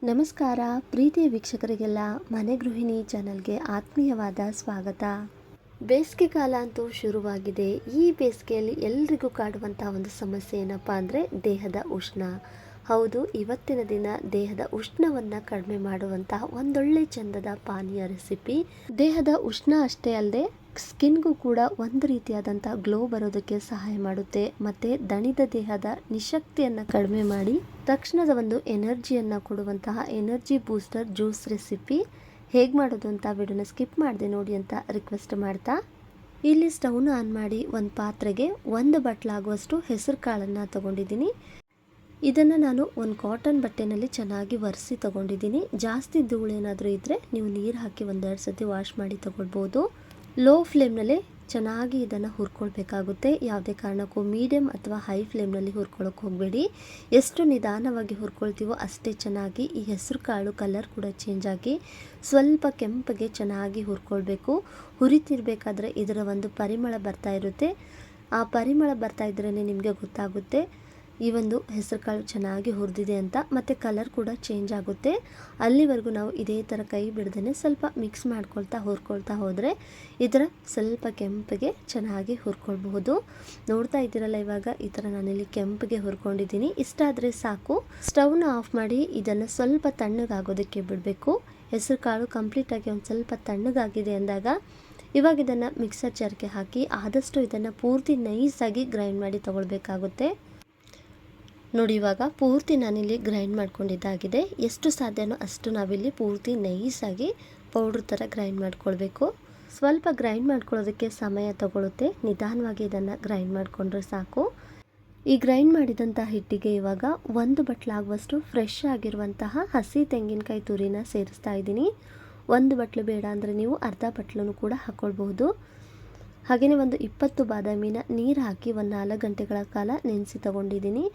ನಮಸ್ಕಾರ ಪ್ರೀತಿಯ ವೀಕ್ಷಕರಿಗೆಲ್ಲ ಮನೆ ಗೃಹಿಣಿ ಚಾನಲ್ಗೆ ಆತ್ಮೀಯವಾದ ಸ್ವಾಗತ. ಬೇಸಿಗೆ ಕಾಲ ಅಂತೂ ಶುರುವಾಗಿದೆ. ಈ ಬೇಸಿಗೆಯಲ್ಲಿ ಎಲ್ರಿಗೂ ಕಾಡುವಂತಹ ಒಂದು ಸಮಸ್ಯೆ ಏನಪ್ಪ ಅಂದರೆ ದೇಹದ ಉಷ್ಣ. ಹೌದು, ಇವತ್ತಿನ ದಿನ ದೇಹದ ಉಷ್ಣವನ್ನು ಕಡಿಮೆ ಮಾಡುವಂತಹ ಒಂದೊಳ್ಳೆ ಚಂದದ ಪಾನೀಯ ರೆಸಿಪಿ. ದೇಹದ ಉಷ್ಣ ಅಷ್ಟೇ ಅಲ್ಲದೆ ಸ್ಕಿನ್ಗೂ ಕೂಡ ಒಂದು ರೀತಿಯಾದಂಥ ಗ್ಲೋ ಬರೋದಕ್ಕೆ ಸಹಾಯ ಮಾಡುತ್ತೆ. ಮತ್ತು ದಣಿದ ದೇಹದ ನಿಶಕ್ತಿಯನ್ನು ಕಡಿಮೆ ಮಾಡಿ ತಕ್ಷಣದ ಒಂದು ಎನರ್ಜಿಯನ್ನು ಕೊಡುವಂತಹ ಎನರ್ಜಿ ಬೂಸ್ಟರ್ ಜ್ಯೂಸ್ ರೆಸಿಪಿ ಹೇಗೆ ಮಾಡೋದು ಅಂತ ವಿಡಿಯೋನ ಸ್ಕಿಪ್ ಮಾಡಿದೆ ನೋಡಿ ಅಂತ ರಿಕ್ವೆಸ್ಟ್ ಮಾಡ್ತಾ, ಇಲ್ಲಿ ಸ್ಟವ್ನ ಆನ್ ಮಾಡಿ ಒಂದು ಪಾತ್ರೆಗೆ 1 ಬಟ್ಲಾಗುವಷ್ಟು ಹೆಸರು ಕಾಳನ್ನು ತಗೊಂಡಿದ್ದೀನಿ. ಇದನ್ನು ನಾನು ಒಂದು ಕಾಟನ್ ಬಟ್ಟೆನಲ್ಲಿ ಚೆನ್ನಾಗಿ ಒರೆಸಿ ತಗೊಂಡಿದ್ದೀನಿ. ಜಾಸ್ತಿ ಧೂಳೇನಾದರೂ ಇದ್ದರೆ ನೀವು ನೀರು ಹಾಕಿ 1-2 ಸತಿ ವಾಶ್ ಮಾಡಿ ತಗೊಳ್ಬೋದು. ಲೋ ಫ್ಲೇಮ್ನಲ್ಲೇ ಚೆನ್ನಾಗಿ ಇದನ್ನು ಹುರ್ಕೊಳ್ಬೇಕಾಗುತ್ತೆ. ಯಾವುದೇ ಕಾರಣಕ್ಕೂ ಮೀಡಿಯಮ್ ಅಥವಾ ಹೈ ಫ್ಲೇಮ್ನಲ್ಲಿ ಹುರ್ಕೊಳ್ಳೋಕೆ ಹೋಗಬೇಡಿ. ಎಷ್ಟು ನಿಧಾನವಾಗಿ ಹುರ್ಕೊಳ್ತೀವೋ ಅಷ್ಟೇ ಚೆನ್ನಾಗಿ ಈ ಹೆಸರು ಕಾಳು ಕಲರ್ ಕೂಡ ಚೇಂಜ್ ಆಗಿ ಸ್ವಲ್ಪ ಕೆಂಪಗೆ ಚೆನ್ನಾಗಿ ಹುರ್ಕೊಳ್ಬೇಕು. ಹುರಿತಿರ್ಬೇಕಾದ್ರೆ ಇದರ ಒಂದು ಪರಿಮಳ ಬರ್ತಾ ಇರುತ್ತೆ. ಆ ಪರಿಮಳ ಬರ್ತಾ ಇದ್ರೇ ನಿಮಗೆ ಗೊತ್ತಾಗುತ್ತೆ ಈ ಒಂದು ಹೆಸರು ಕಾಳು ಚೆನ್ನಾಗಿ ಹುರಿದಿದೆ ಅಂತ. ಮತ್ತು ಕಲರ್ ಕೂಡ ಚೇಂಜ್ ಆಗುತ್ತೆ. ಅಲ್ಲಿವರೆಗೂ ನಾವು ಇದೇ ಥರ ಕೈ ಬಿಡ್ದೇ ಸ್ವಲ್ಪ ಮಿಕ್ಸ್ ಮಾಡ್ಕೊಳ್ತಾ ಹುರ್ಕೊಳ್ತಾ ಹೋದರೆ ಇದರ ಸ್ವಲ್ಪ ಕೆಂಪಗೆ ಚೆನ್ನಾಗಿ ಹುರ್ಕೊಳ್ಬಹುದು. ನೋಡ್ತಾ ಇದ್ದೀರಲ್ಲ, ಇವಾಗ ಈ ಥರ ನಾನಿಲ್ಲಿ ಕೆಂಪಗೆ ಹುರ್ಕೊಂಡಿದ್ದೀನಿ. ಇಷ್ಟಾದರೆ ಸಾಕು. ಸ್ಟವ್ನ ಆಫ್ ಮಾಡಿ ಇದನ್ನು ಸ್ವಲ್ಪ ತಣ್ಣಗಾಗೋದಕ್ಕೆ ಬಿಡಬೇಕು. ಹೆಸರು ಕಾಳು ಕಂಪ್ಲೀಟಾಗಿ ಒಂದು ಸ್ವಲ್ಪ ತಣ್ಣಗಾಗಿದೆ ಅಂದಾಗ ಇವಾಗ ಇದನ್ನು ಮಿಕ್ಸರ್ ಜಾರ್ಗೆ ಹಾಕಿ ಆದಷ್ಟು ಇದನ್ನು ಪೂರ್ತಿ ನೈಸಾಗಿ ಗ್ರೈಂಡ್ ಮಾಡಿ ತಗೊಳ್ಬೇಕಾಗುತ್ತೆ. ನೋಡಿ, ಇವಾಗ ಪೂರ್ತಿ ನಾನಿಲ್ಲಿ ಗ್ರೈಂಡ್ ಮಾಡ್ಕೊಂಡಿದ್ದಾಗಿದೆ. ಎಷ್ಟು ಸಾಧ್ಯನೋ ಅಷ್ಟು ನಾವಿಲ್ಲಿ ಪೂರ್ತಿ ನೈಸಾಗಿ ಪೌಡ್ರ್ ಥರ ಗ್ರೈಂಡ್ ಮಾಡ್ಕೊಳ್ಬೇಕು. ಸ್ವಲ್ಪ ಗ್ರೈಂಡ್ ಮಾಡ್ಕೊಳ್ಳೋದಕ್ಕೆ ಸಮಯ ತಗೊಳುತ್ತೆ. ನಿಧಾನವಾಗಿ ಇದನ್ನು ಗ್ರೈಂಡ್ ಮಾಡಿಕೊಂಡ್ರೆ ಸಾಕು. ಈ ಗ್ರೈಂಡ್ ಮಾಡಿದಂಥ ಹಿಟ್ಟಿಗೆ ಇವಾಗ 1 ಬಟ್ಲಾಗುವಷ್ಟು ಫ್ರೆಶ್ ಆಗಿರುವಂತಹ ಹಸಿ ತೆಂಗಿನಕಾಯಿ ತುರಿನ ಸೇರಿಸ್ತಾ ಇದ್ದೀನಿ. 1 ಬಟ್ಲು ಬೇಡ ಅಂದರೆ ನೀವು ಅರ್ಧ ಬಟ್ಲನ್ನು ಕೂಡ ಹಾಕ್ಕೊಳ್ಬಹುದು. ಹಾಗೆಯೇ ಒಂದು 20 ಬಾದಾಮಿನ ನೀರು ಹಾಕಿ 4 ಗಂಟೆಗಳ ಕಾಲ ನೆನೆಸಿ ತಗೊಂಡಿದ್ದೀನಿ.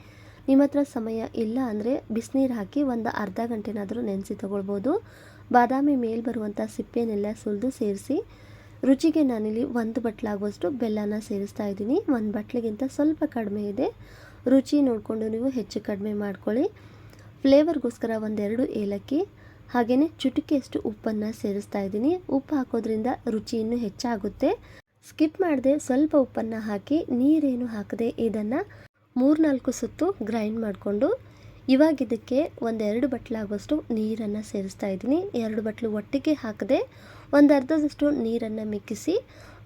ನಿಮ್ಮ ಹತ್ರ ಸಮಯ ಇಲ್ಲ ಅಂದರೆ ಬಿಸಿನೀರು ಹಾಕಿ ಒಂದು ಅರ್ಧ ಗಂಟೆನಾದರೂ ನೆನೆಸಿ ತಗೊಳ್ಬೋದು. ಬಾದಾಮಿ ಮೇಲೆ ಬರುವಂಥ ಸಿಪ್ಪೆನೆಲ್ಲ ಸುಲಿದು ಸೇರಿಸಿ ರುಚಿಗೆ ನಾನಿಲ್ಲಿ 1 ಬಟ್ಲಾಗುವಷ್ಟು ಬೆಲ್ಲನ ಸೇರಿಸ್ತಾ ಇದ್ದೀನಿ. 1 ಬಟ್ಲಿಗಿಂತ ಸ್ವಲ್ಪ ಕಡಿಮೆ ಇದೆ. ರುಚಿ ನೋಡಿಕೊಂಡು ನೀವು ಹೆಚ್ಚು ಕಡಿಮೆ ಮಾಡ್ಕೊಳ್ಳಿ. ಫ್ಲೇವರ್ಗೋಸ್ಕರ 1-2 ಏಲಕ್ಕಿ ಹಾಗೆಯೇ ಚುಟುಕಿಯಷ್ಟು ಉಪ್ಪನ್ನು ಸೇರಿಸ್ತಾ ಇದ್ದೀನಿ. ಉಪ್ಪು ಹಾಕೋದ್ರಿಂದ ರುಚಿ ಇನ್ನೂ ಹೆಚ್ಚಾಗುತ್ತೆ. ಸ್ಕಿಪ್ ಮಾಡದೆ ಸ್ವಲ್ಪ ಉಪ್ಪನ್ನು ಹಾಕಿ ನೀರೇನು ಹಾಕದೆ ಇದನ್ನು 3-4 ಸುತ್ತು ಗ್ರೈಂಡ್ ಮಾಡಿಕೊಂಡು ಇವಾಗ ಇದಕ್ಕೆ 1-2 ಬಟ್ಲಾಗುವಷ್ಟು ನೀರನ್ನು ಸೇರಿಸ್ತಾ ಇದ್ದೀನಿ. 2 ಬಟ್ಲು ಒಟ್ಟಿಗೆ ಹಾಕದೆ ಒಂದು ಅರ್ಧದಷ್ಟು ನೀರನ್ನು ಮಿಕ್ಕಿಸಿ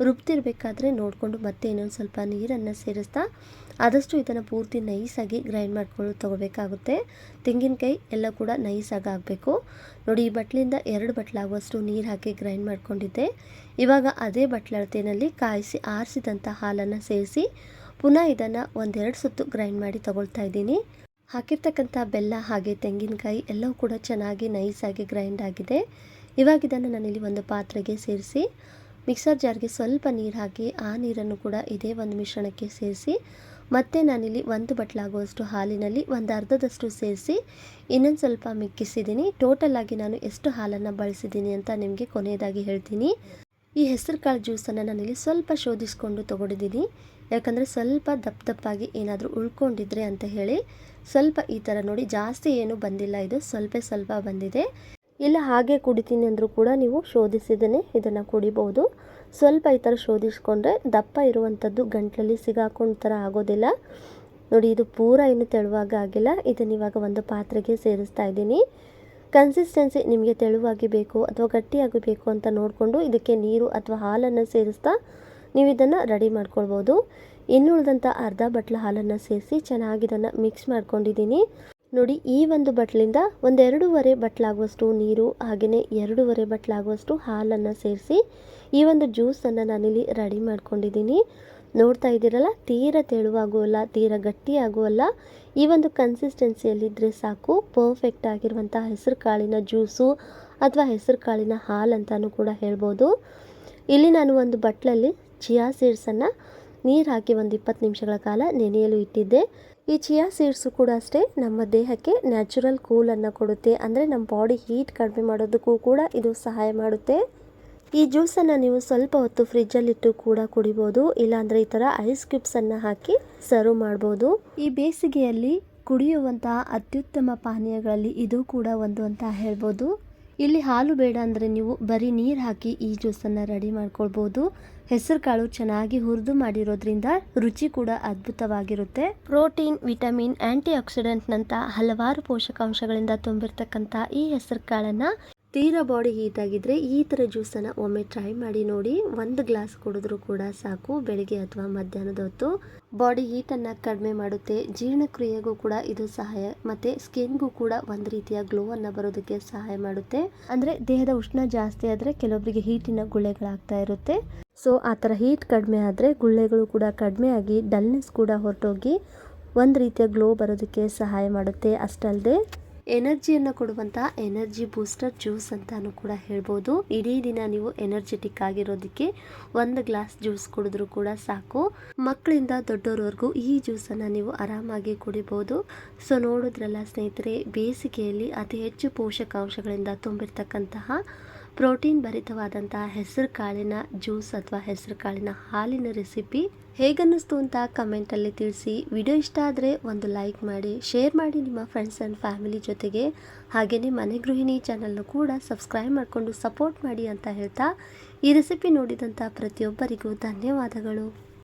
ರುಬ್ತಿರ್ಬೇಕಾದ್ರೆ ನೋಡಿಕೊಂಡು ಮತ್ತೆ ಇನ್ನೊಂದು ಸ್ವಲ್ಪ ನೀರನ್ನು ಸೇರಿಸ್ತಾ ಆದಷ್ಟು ಇದನ್ನು ಪೂರ್ತಿ ನೈಸಾಗಿ ಗ್ರೈಂಡ್ ಮಾಡ್ಕೊಂಡು ತಗೋಬೇಕಾಗುತ್ತೆ. ತೆಂಗಿನಕಾಯಿ ಎಲ್ಲ ಕೂಡ ನೈಸಾಗಿ ಆಗಬೇಕು. ನೋಡಿ, ಈ ಬಟ್ಲಿಂದ 2 ಬಟ್ಲಾಗುವಷ್ಟು ನೀರು ಹಾಕಿ ಗ್ರೈಂಡ್ ಮಾಡ್ಕೊಂಡಿದ್ದೆ. ಇವಾಗ ಅದೇ ಬಟ್ಲಳತೆಯಲ್ಲಿ ಕಾಯಿಸಿ ಆರಿಸಿದಂಥ ಹಾಲನ್ನು ಸೇರಿಸಿ ಪುನಃ ಇದನ್ನು 1-2 ಸುತ್ತು ಗ್ರೈಂಡ್ ಮಾಡಿ ತಗೊಳ್ತಾ ಇದ್ದೀನಿ. ಹಾಕಿರ್ತಕ್ಕಂಥ ಬೆಲ್ಲ ಹಾಗೆ ತೆಂಗಿನಕಾಯಿ ಎಲ್ಲವೂ ಕೂಡ ಚೆನ್ನಾಗಿ ನೈಸಾಗಿ ಗ್ರೈಂಡ್ ಆಗಿದೆ. ಇವಾಗ ಇದನ್ನು ನಾನಿಲ್ಲಿ ಒಂದು ಪಾತ್ರೆಗೆ ಸೇರಿಸಿ ಮಿಕ್ಸರ್ ಜಾರ್ಗೆ ಸ್ವಲ್ಪ ನೀರು ಹಾಕಿ ಆ ನೀರನ್ನು ಕೂಡ ಇದೇ ಒಂದು ಮಿಶ್ರಣಕ್ಕೆ ಸೇರಿಸಿ ಮತ್ತೆ ನಾನಿಲ್ಲಿ 1 ಬಟ್ಲಾಗುವಷ್ಟು ಹಾಲಿನಲ್ಲಿ ಒಂದು ಅರ್ಧದಷ್ಟು ಸೇರಿಸಿ ಇನ್ನೊಂದು ಸ್ವಲ್ಪ ಮಿಕ್ಕಿಸಿದ್ದೀನಿ. ಟೋಟಲ್ ಆಗಿ ನಾನು ಎಷ್ಟು ಹಾಲನ್ನು ಬಳಸಿದ್ದೀನಿ ಅಂತ ನಿಮಗೆ ಕೊನೆಯದಾಗಿ ಹೇಳ್ತೀನಿ. ಈ ಹೆಸರು ಕಾಳು ಜ್ಯೂಸನ್ನು ನಾನಿಲ್ಲಿ ಸ್ವಲ್ಪ ಶೋಧಿಸ್ಕೊಂಡು ತೊಗೊಂಡಿದ್ದೀನಿ. ಯಾಕಂದರೆ ಸ್ವಲ್ಪ ದಪ್ಪಾಗಿ ಏನಾದರೂ ಉಳ್ಕೊಂಡಿದ್ರೆ ಅಂತ ಹೇಳಿ ಸ್ವಲ್ಪ ಈ ಥರ ನೋಡಿ, ಜಾಸ್ತಿ ಏನೂ ಬಂದಿಲ್ಲ, ಇದು ಸ್ವಲ್ಪ ಬಂದಿದೆ. ಇಲ್ಲ ಹಾಗೆ ಕುಡಿತೀನಿ ಅಂದರೂ ಕೂಡ ನೀವು ಶೋಧಿಸಿದೇ ಇದನ್ನು ಕುಡಿಬೋದು. ಸ್ವಲ್ಪ ಈ ಥರ ಶೋಧಿಸ್ಕೊಂಡ್ರೆ ದಪ್ಪ ಇರುವಂಥದ್ದು ಗಂಟಲಲ್ಲಿ ಸಿಗಾಕೊಂಡ ಥರ ಆಗೋದಿಲ್ಲ. ನೋಡಿ, ಇದು ಪೂರ ಇನ್ನೂ ತೆಳುವಾಗ ಆಗಿಲ್ಲ. ಇದನ್ನು ಇವಾಗ ಒಂದು ಪಾತ್ರೆಗೆ ಸೇರಿಸ್ತಾ ಇದ್ದೀನಿ. ಕನ್ಸಿಸ್ಟೆನ್ಸಿ ನಿಮಗೆ ತೆಳುವಾಗಿ ಬೇಕು ಅಥವಾ ಗಟ್ಟಿಯಾಗಿ ಬೇಕು ಅಂತ ನೋಡಿಕೊಂಡು ಇದಕ್ಕೆ ನೀರು ಅಥವಾ ಹಾಲನ್ನು ಸೇರಿಸ್ತಾ ನೀವು ಇದನ್ನು ರೆಡಿ ಮಾಡ್ಕೊಳ್ಬೋದು. ಇನ್ನುಳಿದಂಥ ಅರ್ಧ ಬಟ್ಲು ಹಾಲನ್ನು ಸೇರಿಸಿ ಚೆನ್ನಾಗಿ ಇದನ್ನು ಮಿಕ್ಸ್ ಮಾಡ್ಕೊಂಡಿದ್ದೀನಿ. ನೋಡಿ, ಈ ಒಂದು ಬಟ್ಲಿಂದ 1-2.5 ಬಟ್ಲಾಗುವಷ್ಟು ನೀರು ಹಾಗೆಯೇ 2.5 ಬಟ್ಲಾಗುವಷ್ಟು ಹಾಲನ್ನು ಸೇರಿಸಿ ಈ ಒಂದು ಜ್ಯೂಸನ್ನು ನಾನಿಲ್ಲಿ ರೆಡಿ ಮಾಡ್ಕೊಂಡಿದ್ದೀನಿ. ನೋಡ್ತಾ ಇದ್ದೀರಲ್ಲ, ತೀರ ತೆಳುವಾಗುವಲ್ಲ ತೀರ ಗಟ್ಟಿಯಾಗುವಲ್ಲ, ಈ ಒಂದು ಕನ್ಸಿಸ್ಟೆನ್ಸಿಯಲ್ಲಿದ್ದರೆ ಸಾಕು. ಪರ್ಫೆಕ್ಟ್ ಆಗಿರುವಂಥ ಹೆಸರು ಕಾಳಿನ ಜ್ಯೂಸು ಅಥವಾ ಹೆಸರು ಕಾಳಿನ ಹಾಲು ಅಂತಲೂ ಕೂಡ ಹೇಳ್ಬೋದು. ಇಲ್ಲಿ ನಾನು ಒಂದು ಬಟ್ಲಲ್ಲಿ ಚಿಯಾ ಸೀಡ್ಸನ್ನು ನೀರು ಹಾಕಿ ಒಂದು 20 ನಿಮಿಷಗಳ ಕಾಲ ನೆನೆಯಲು ಇಟ್ಟಿದ್ದೆ. ಈ ಚಿಯಾ ಸೀಡ್ಸು ಕೂಡ ಅಷ್ಟೇ ನಮ್ಮ ದೇಹಕ್ಕೆ ನ್ಯಾಚುರಲ್ ಕೂಲನ್ನು ಕೊಡುತ್ತೆ. ಅಂದರೆ ನಮ್ಮ ಬಾಡಿ ಹೀಟ್ ಕಡಿಮೆ ಮಾಡೋದಕ್ಕೂ ಕೂಡ ಇದು ಸಹಾಯ ಮಾಡುತ್ತೆ. ಈ ಜ್ಯೂಸನ್ನು ನೀವು ಸ್ವಲ್ಪ ಹೊತ್ತು ಫ್ರಿಜ್ಜಲ್ಲಿಟ್ಟು ಕೂಡ ಕುಡಿಬೋದು. ಇಲ್ಲಾಂದರೆ ಈ ಥರ ಐಸ್ ಕ್ಯೂಬ್ಸನ್ನು ಹಾಕಿ ಸರ್ವ್ ಮಾಡ್ಬೋದು. ಈ ಬೇಸಿಗೆಯಲ್ಲಿ ಕುಡಿಯುವಂತಹ ಅತ್ಯುತ್ತಮ ಪಾನೀಯಗಳಲ್ಲಿ ಇದು ಕೂಡ ಒಂದು ಅಂತ ಹೇಳ್ಬೋದು. ಇಲ್ಲಿ ಹಾಲು ಬೇಡ ಅಂದರೆ ನೀವು ಬರೀ ನೀರು ಹಾಕಿ ಈ ಜ್ಯೂಸನ್ನು ರೆಡಿ ಮಾಡ್ಕೊಳ್ಬೋದು. ಹೆಸರು ಕಾಳು ಚೆನ್ನಾಗಿ ಹುರಿದು ಮಾಡಿರೋದ್ರಿಂದ ರುಚಿ ಕೂಡ ಅದ್ಭುತವಾಗಿರುತ್ತೆ. ಪ್ರೋಟೀನ್, ವಿಟಮಿನ್, ಆಂಟಿ ಆಕ್ಸಿಡೆಂಟ್ನಂಥ ಹಲವಾರು ಪೋಷಕಾಂಶಗಳಿಂದ ತುಂಬಿರ್ತಕ್ಕಂಥ ಈ ಹೆಸರು ಕಾಳನ್ನು ತೀರಾ ಬಾಡಿ ಹೀಟ್ ಆಗಿದ್ರೆ ಈ ಥರ ಜ್ಯೂಸನ್ನು ಒಮ್ಮೆ ಟ್ರೈ ಮಾಡಿ ನೋಡಿ. 1 ಗ್ಲಾಸ್ ಕುಡಿದ್ರೂ ಕೂಡ ಸಾಕು. ಬೆಳಿಗ್ಗೆ ಅಥವಾ ಮಧ್ಯಾಹ್ನದ ಹೊತ್ತು ಬಾಡಿ ಹೀಟನ್ನು ಕಡಿಮೆ ಮಾಡುತ್ತೆ. ಜೀರ್ಣಕ್ರಿಯೆಗೂ ಕೂಡ ಇದು ಸಹಾಯ, ಮತ್ತು ಸ್ಕಿನ್ಗೂ ಕೂಡ ಒಂದು ರೀತಿಯ ಗ್ಲೋವನ್ನು ಬರೋದಕ್ಕೆ ಸಹಾಯ ಮಾಡುತ್ತೆ. ಅಂದರೆ ದೇಹದ ಉಷ್ಣ ಜಾಸ್ತಿ ಆದರೆ ಕೆಲವೊಬ್ಬರಿಗೆ ಹೀಟಿನ ಗುಳ್ಳೆಗಳಾಗ್ತಾ ಇರುತ್ತೆ. ಸೊ ಆ ಥರ ಹೀಟ್ ಕಡಿಮೆ ಆದರೆ ಗುಳ್ಳೆಗಳು ಕೂಡ ಕಡಿಮೆ ಆಗಿ ಡಲ್ನೆಸ್ ಕೂಡ ಹೊರಟೋಗಿ ಒಂದು ರೀತಿಯ ಗ್ಲೋ ಬರೋದಕ್ಕೆ ಸಹಾಯ ಮಾಡುತ್ತೆ. ಅಷ್ಟಲ್ಲದೆ ಎನರ್ಜಿಯನ್ನು ಕೊಡುವಂಥ ಎನರ್ಜಿ ಬೂಸ್ಟರ್ ಜ್ಯೂಸ್ ಅಂತಾನು ಕೂಡ ಹೇಳ್ಬೋದು. ಇಡೀ ದಿನ ನೀವು ಎನರ್ಜೆಟಿಕ್ ಆಗಿರೋದಕ್ಕೆ 1 ಗ್ಲಾಸ್ ಜ್ಯೂಸ್ ಕುಡಿದ್ರೂ ಕೂಡ ಸಾಕು. ಮಕ್ಕಳಿಂದ ದೊಡ್ಡೋರವರೆಗೂ ಈ ಜ್ಯೂಸನ್ನು ನೀವು ಆರಾಮಾಗಿ ಕುಡಿಬೋದು. ಸೊ ನೋಡಿದ್ರಲ್ಲ ಸ್ನೇಹಿತರೆ, ಬೇಸಿಗೆಯಲ್ಲಿ ಅತಿ ಹೆಚ್ಚು ಪೋಷಕಾಂಶಗಳಿಂದ ತುಂಬಿರ್ತಕ್ಕಂತಹ ಪ್ರೋಟೀನ್ ಭರಿತವಾದಂತಹ ಹೆಸರು ಕಾಳಿನ ಜ್ಯೂಸ್ ಅಥವಾ ಹೆಸರು ಕಾಳಿನ ಹಾಲಿನ ರೆಸಿಪಿ ಹೇಗನ್ನಿಸ್ತು ಅಂತ ಕಮೆಂಟಲ್ಲಿ ತಿಳಿಸಿ. ವಿಡಿಯೋ ಇಷ್ಟ ಆದರೆ ಒಂದು ಲೈಕ್ ಮಾಡಿ, ಶೇರ್ ಮಾಡಿ ನಿಮ್ಮ ಫ್ರೆಂಡ್ಸ್ ಆ್ಯಂಡ್ ಫ್ಯಾಮಿಲಿ ಜೊತೆಗೆ. ಹಾಗೆಯೇ ಮನೆ ಗೃಹಿಣಿ ಚಾನಲ್ನು ಕೂಡ ಸಬ್ಸ್ಕ್ರೈಬ್ ಮಾಡಿಕೊಂಡು ಸಪೋರ್ಟ್ ಮಾಡಿ ಅಂತ ಹೇಳ್ತಾ ಈ ರೆಸಿಪಿ ನೋಡಿದಂಥ ಪ್ರತಿಯೊಬ್ಬರಿಗೂ ಧನ್ಯವಾದಗಳು.